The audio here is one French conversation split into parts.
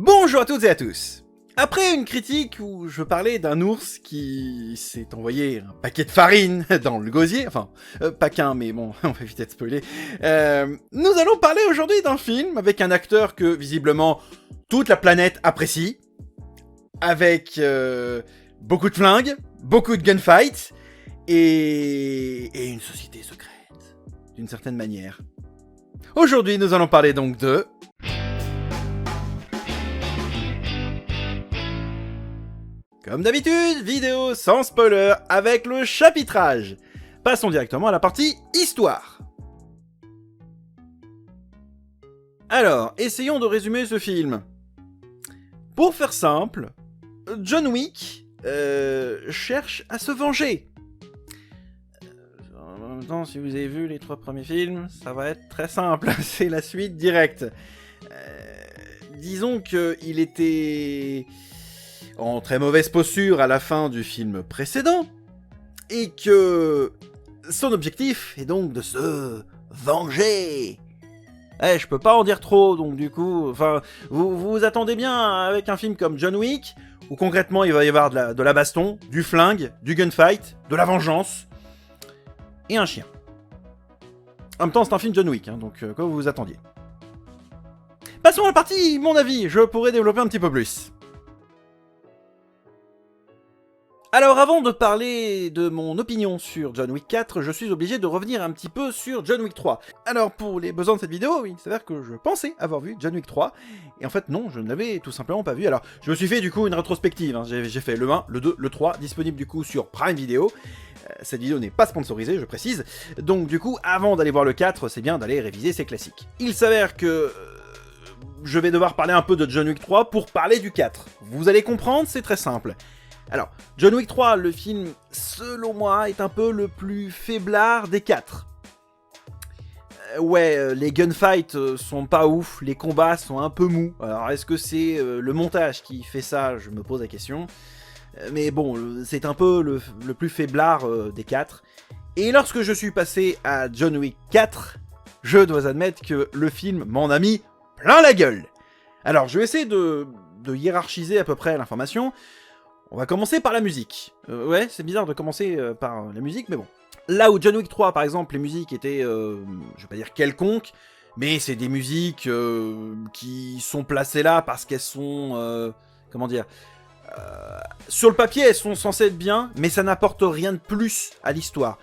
Bonjour à toutes et à tous. Après une critique où je parlais d'un ours qui s'est envoyé un paquet de farine dans le gosier, enfin, pas qu'un, mais bon, on va éviter de spoiler, nous allons parler aujourd'hui d'un film avec un acteur que, visiblement, toute la planète apprécie, avec beaucoup de flingues, beaucoup de gunfights, et une société secrète, d'une certaine manière. Aujourd'hui, nous allons parler donc de... Comme d'habitude, vidéo sans spoiler avec le chapitrage. Passons directement à la partie histoire. Alors, essayons de résumer ce film. Pour faire simple, John Wick cherche à se venger. En même temps, si vous avez vu les 3 premiers films, ça va être très simple, c'est la suite directe. Disons qu'il était en très mauvaise posture à la fin du film précédent, et que son objectif est donc de se venger. Je peux pas en dire trop, donc du coup, enfin, vous vous attendez bien avec un film comme John Wick, où concrètement il va y avoir de la baston, du flingue, du gunfight, de la vengeance, et un chien. En même temps, c'est un film John Wick, hein, donc comme vous vous attendiez. Passons à la partie, mon avis, je pourrais développer un petit peu plus. Alors avant de parler de mon opinion sur John Wick 4, je suis obligé de revenir un petit peu sur John Wick 3. Alors pour les besoins de cette vidéo, il s'avère que je pensais avoir vu John Wick 3, et en fait non, je ne l'avais tout simplement pas vu. Alors je me suis fait du coup une rétrospective, hein. J'ai fait le 1, le 2, le 3, disponible du coup sur Prime Video. Cette vidéo n'est pas sponsorisée, je précise, donc du coup avant d'aller voir le 4, c'est bien d'aller réviser ses classiques. Il s'avère que... je vais devoir parler un peu de John Wick 3 pour parler du 4. Vous allez comprendre, c'est très simple. Alors, John Wick 3, le film, selon moi, est un peu le plus faiblard des 4. Les gunfights sont pas ouf, les combats sont un peu mous. Alors, est-ce que c'est le montage qui fait ça? Je me pose la question. Mais bon, c'est un peu le plus faiblard des 4. Et lorsque je suis passé à John Wick 4, je dois admettre que le film m'en a mis plein la gueule. Alors, je vais essayer de hiérarchiser à peu près l'information. On va commencer par la musique. C'est bizarre de commencer par la musique, mais bon. Là où John Wick 3, par exemple, les musiques étaient, je vais pas dire quelconques, mais c'est des musiques qui sont placées là parce qu'elles sont, sur le papier, elles sont censées être bien, mais ça n'apporte rien de plus à l'histoire.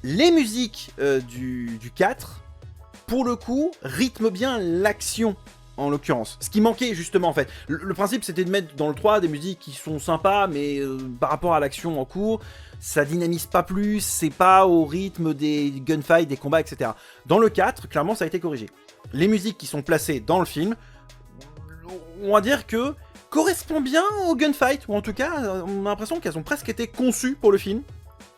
Les musiques du 4, pour le coup, rythment bien l'action. En l'occurrence. Ce qui manquait justement en fait. Le principe c'était de mettre dans le 3 des musiques qui sont sympas, mais par rapport à l'action en cours, ça dynamise pas plus, c'est pas au rythme des gunfights, des combats, etc. Dans le 4, clairement ça a été corrigé. Les musiques qui sont placées dans le film, on va dire que correspondent bien au gunfight, ou en tout cas on a l'impression qu'elles ont presque été conçues pour le film.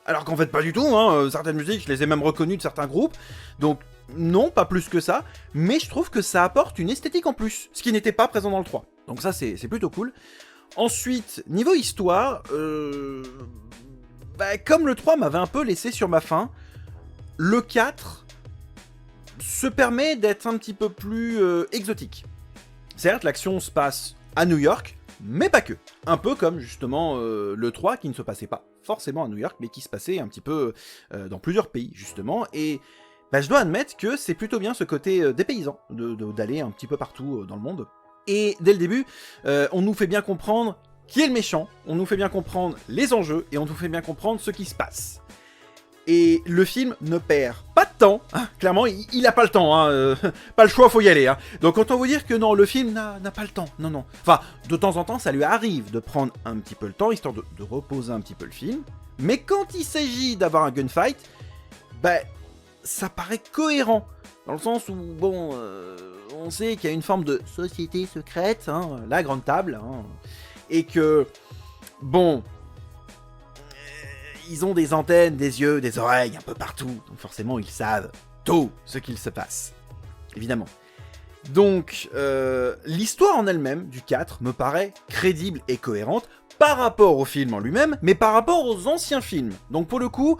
Alors qu'en fait pas du tout, hein. Certaines musiques je les ai même reconnues de certains groupes, donc non, pas plus que ça, mais je trouve que ça apporte une esthétique en plus, ce qui n'était pas présent dans le 3. Donc ça, c'est plutôt cool. Ensuite, niveau histoire, comme le 3 m'avait un peu laissé sur ma faim, le 4 se permet d'être un petit peu plus exotique. Certes, l'action se passe à New York, mais pas que. Un peu comme, justement, le 3, qui ne se passait pas forcément à New York, mais qui se passait un petit peu dans plusieurs pays, justement, et... je dois admettre que c'est plutôt bien ce côté dépaysant, d'aller un petit peu partout dans le monde. Et dès le début, on nous fait bien comprendre qui est le méchant, on nous fait bien comprendre les enjeux, et on nous fait bien comprendre ce qui se passe. Et le film ne perd pas de temps, hein, clairement, il a pas le temps, hein, pas le choix, faut y aller. Hein. Donc autant vous dire que non, le film n'a pas le temps, non. Enfin, de temps en temps, ça lui arrive de prendre un petit peu le temps, histoire de reposer un petit peu le film. Mais quand il s'agit d'avoir un gunfight, ça paraît cohérent, dans le sens où, bon, on sait qu'il y a une forme de société secrète, hein, la grande table, hein, et que, bon, ils ont des antennes, des yeux, des oreilles, un peu partout, donc forcément ils savent tout ce qu'il se passe, évidemment. Donc, l'histoire en elle-même, du 4, me paraît crédible et cohérente, par rapport au film en lui-même, mais par rapport aux anciens films. Donc pour le coup...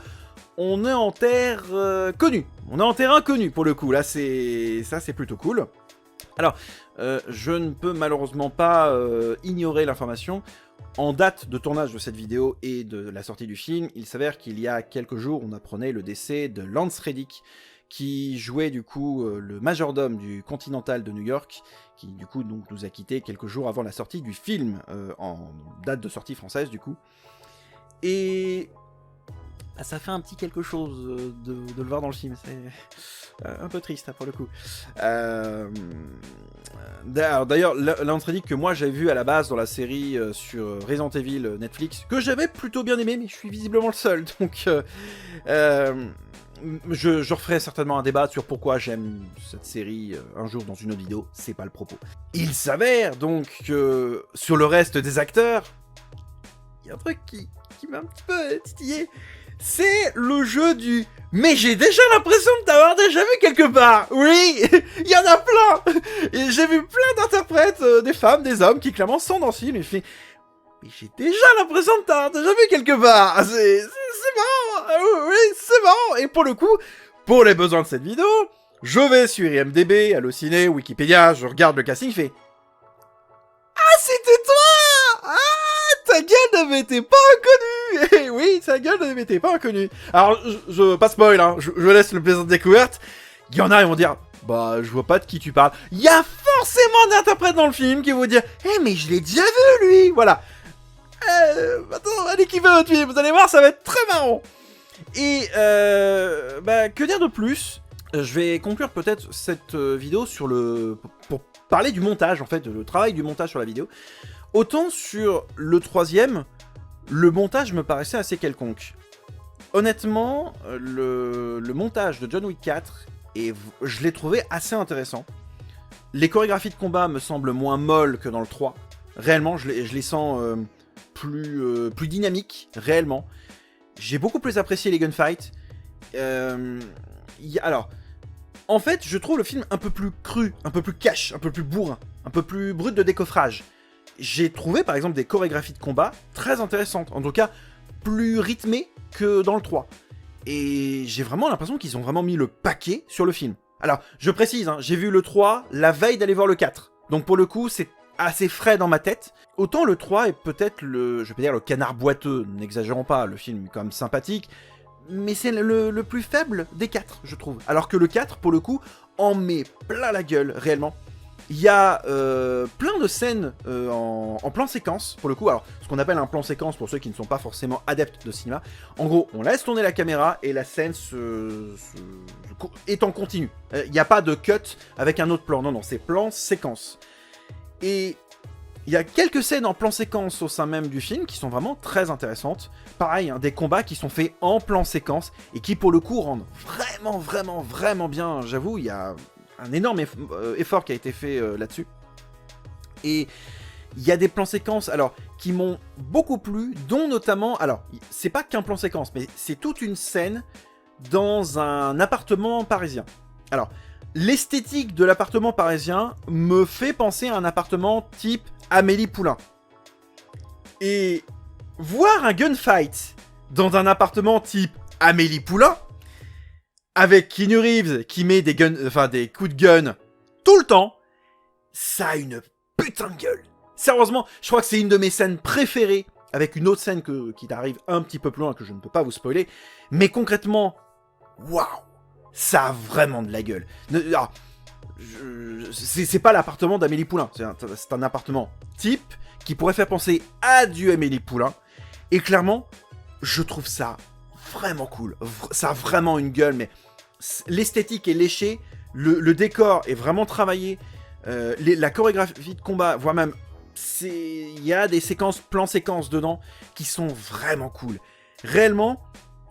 on est en terre connue. On est en terrain inconnu pour le coup. Là, ça c'est plutôt cool. Alors, je ne peux malheureusement pas ignorer l'information. En date de tournage de cette vidéo et de la sortie du film, il s'avère qu'il y a quelques jours, on apprenait le décès de Lance Reddick, qui jouait du coup le majordome du Continental de New York, qui du coup donc, nous a quittés quelques jours avant la sortie du film, en date de sortie française du coup. Et bah, ça fait un petit quelque chose de le voir dans le film, c'est un peu triste pour le coup. D'ailleurs, Lance Reddick que moi j'avais vu à la base dans la série sur Resident Evil Netflix, que j'avais plutôt bien aimé, mais je suis visiblement le seul, donc je referai certainement un débat sur pourquoi j'aime cette série un jour dans une autre vidéo, c'est pas le propos. Il s'avère donc que sur le reste des acteurs, il y a un truc qui m'a un petit peu titillé. C'est le jeu du « Mais j'ai déjà l'impression de t'avoir déjà vu quelque part !» Oui, il y en a plein. Et j'ai vu plein d'interprètes, des femmes, des hommes, qui clairement sont dans ce film, et je fais « Mais j'ai déjà l'impression de t'avoir déjà vu quelque part !» C'est bon. Oui, c'est bon. Et pour le coup, pour les besoins de cette vidéo, je vais sur IMDb, Allociné, Wikipédia, je regarde le casting, je fais « Ah, c'était toi! Ah, ta gueule ne m'était pas inconnue !» Et oui, sa gueule ne m'était pas inconnue. Alors, je pas spoil, hein, je laisse le plaisir de découverte. Il y en a, ils vont dire, bah, je vois pas de qui tu parles. Il y a forcément d'interprètes dans le film qui vont dire, mais je l'ai déjà vu, lui. Voilà. Attends, allez qui veut votre film, vous allez voir, ça va être très marrant. Et, bah, que dire de plus? Je vais conclure peut-être cette vidéo sur pour parler du montage, en fait, le travail du montage sur la vidéo. Autant sur le troisième, le montage me paraissait assez quelconque. Honnêtement, le montage de John Wick 4, je l'ai trouvé assez intéressant. Les chorégraphies de combat me semblent moins molles que dans le 3. Réellement, je les sens plus dynamiques, réellement. J'ai beaucoup plus apprécié les gunfights. Alors, en fait, je trouve le film un peu plus cru, un peu plus cash, un peu plus bourrin, un peu plus brut de décoffrage. J'ai trouvé par exemple des chorégraphies de combat très intéressantes, en tout cas plus rythmées que dans le 3. Et j'ai vraiment l'impression qu'ils ont vraiment mis le paquet sur le film. Alors, je précise, hein, j'ai vu le 3 la veille d'aller voir le 4. Donc pour le coup, c'est assez frais dans ma tête. Autant le 3 est peut-être je vais pas dire le canard boiteux, n'exagérons pas, le film est quand même sympathique, mais c'est le plus faible des 4, je trouve. Alors que le 4, pour le coup, en met plein la gueule, réellement. Il y a plein de scènes en plan séquence, pour le coup. Alors, ce qu'on appelle un plan séquence, pour ceux qui ne sont pas forcément adeptes de cinéma, en gros, on laisse tourner la caméra et la scène est en continu. Il n'y a pas de cut avec un autre plan, non, c'est plan séquence. Et il y a quelques scènes en plan séquence au sein même du film qui sont vraiment très intéressantes. Pareil, hein, des combats qui sont faits en plan séquence et qui, pour le coup, rendent vraiment bien. J'avoue, il y a un énorme effort qui a été fait là-dessus. Et il y a des plans séquences alors qui m'ont beaucoup plu, dont notamment, alors c'est pas qu'un plan séquence, mais c'est toute une scène dans un appartement parisien. Alors, l'esthétique de l'appartement parisien me fait penser à un appartement type Amélie Poulain. Et voir un gunfight dans un appartement type Amélie Poulain, avec Keanu Reeves qui met des coups de gun tout le temps, ça a une putain de gueule. Sérieusement, je crois que c'est une de mes scènes préférées, avec une autre scène qui arrive un petit peu plus loin, que je ne peux pas vous spoiler, mais concrètement, waouh, ça a vraiment de la gueule. C'est pas l'appartement d'Amélie Poulain, c'est un appartement type qui pourrait faire penser à du Amélie Poulain, et clairement, je trouve ça vraiment cool. Ça a vraiment une gueule, mais l'esthétique est léchée, le décor est vraiment travaillé, la chorégraphie de combat, voire même, il y a des séquences, plan-séquences dedans, qui sont vraiment cool. Réellement,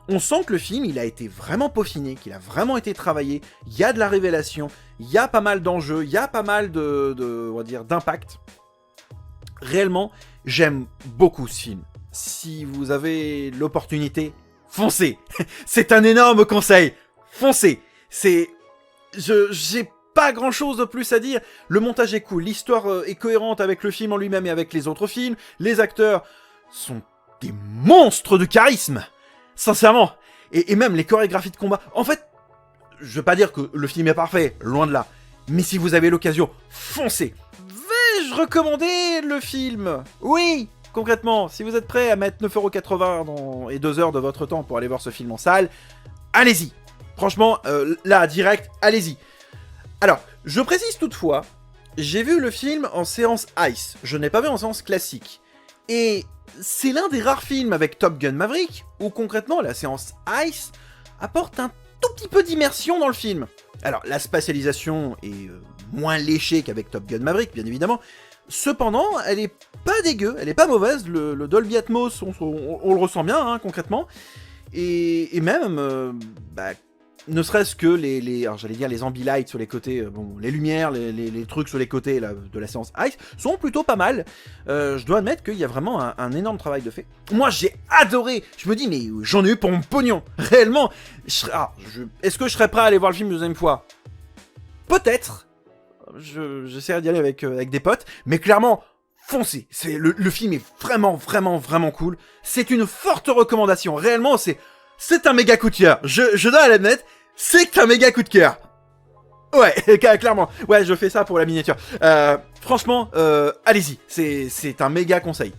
on sent que le film, il a été vraiment peaufiné, qu'il a vraiment été travaillé, il y a de la révélation, il y a pas mal d'enjeux, il y a pas mal on va dire, d'impact. Réellement, j'aime beaucoup ce film. Si vous avez l'opportunité, foncez. C'est un énorme conseil. Foncez. J'ai pas grand chose de plus à dire. Le montage est cool, l'histoire est cohérente avec le film en lui-même et avec les autres films. Les acteurs sont des monstres de charisme. Sincèrement. Et même les chorégraphies de combat. En fait, je veux pas dire que le film est parfait, loin de là. Mais si vous avez l'occasion, foncez. Vais-je recommander le film? Oui, concrètement, si vous êtes prêt à mettre 9,80€ et 2 heures de votre temps pour aller voir ce film en salle, allez-y. Franchement, là, direct, allez-y. Alors, je précise toutefois, j'ai vu le film en séance Ice, je n'ai pas vu en séance classique. Et c'est l'un des rares films avec Top Gun Maverick où concrètement la séance Ice apporte un tout petit peu d'immersion dans le film. Alors, la spatialisation est moins léchée qu'avec Top Gun Maverick, bien évidemment. Cependant, elle est pas dégueu, elle est pas mauvaise. Le Dolby Atmos, on le ressent bien, hein, concrètement. Et même, ne serait-ce que alors j'allais dire les ambilights sur les côtés, bon, les lumières, les trucs sur les côtés là, de la séance Ice sont plutôt pas mal. Je dois admettre qu'il y a vraiment un énorme travail de fait. Moi j'ai adoré, je me dis mais j'en ai eu pour mon pognon, réellement. Est-ce que je serais prêt à aller voir le film une deuxième fois? Peut-être, j'essaierai d'y aller avec des potes, mais clairement, foncez, le film est vraiment cool. C'est une forte recommandation, réellement c'est un méga coup de cœur, je dois l'admettre, c'est un méga coup de cœur. Ouais, clairement, ouais, je fais ça pour la miniature. Franchement, allez-y, c'est un méga conseil.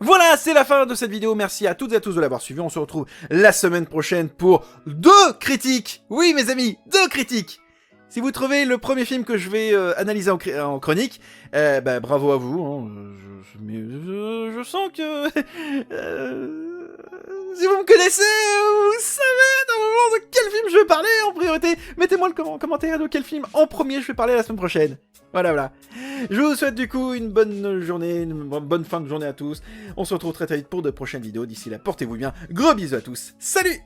Voilà, c'est la fin de cette vidéo, merci à toutes et à tous de l'avoir suivi, on se retrouve la semaine prochaine pour 2 critiques. Oui mes amis, 2 critiques. Si vous trouvez le premier film que je vais analyser en chronique, bravo à vous. Hein. Je sens que... si vous me connaissez, vous savez normalement de quel film je vais parler en priorité. Mettez-moi le commentaire de quel film en premier je vais parler la semaine prochaine. Voilà. Je vous souhaite du coup une bonne journée, une bonne fin de journée à tous. On se retrouve très vite pour de prochaines vidéos. D'ici là, portez-vous bien. Gros bisous à tous. Salut!